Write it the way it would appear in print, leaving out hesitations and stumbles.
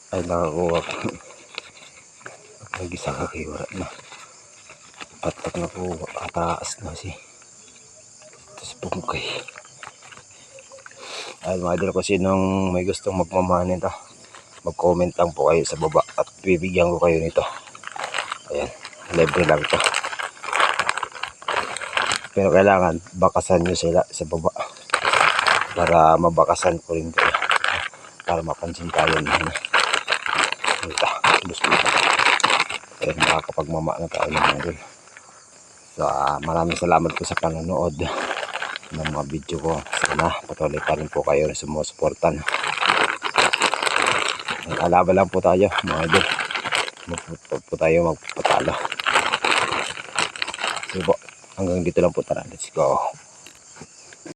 ay nakakuha nag-isa kakiwara na patak na po kataas na si tapos pungkay. Ay mga idol, ko sinong may gustong magmamahal nito, mag-comment lang po kayo sa baba at bibigyan ko kayo nito. Ayan, libre lang to, pero kailangan bakasan nyo sila sa baba para mabakasan ko rin kayo, para mapansin tayo na ayan, makakapagmama na tayo ng mga. So maraming salamat po sa panonood ng mga video ko. Sana patuloy pa rin po kayo na sumusuportan. Kalaban lang po tayo mga idol, po tayo magpatalo. So po, hanggang dito lang po, tara, let's go.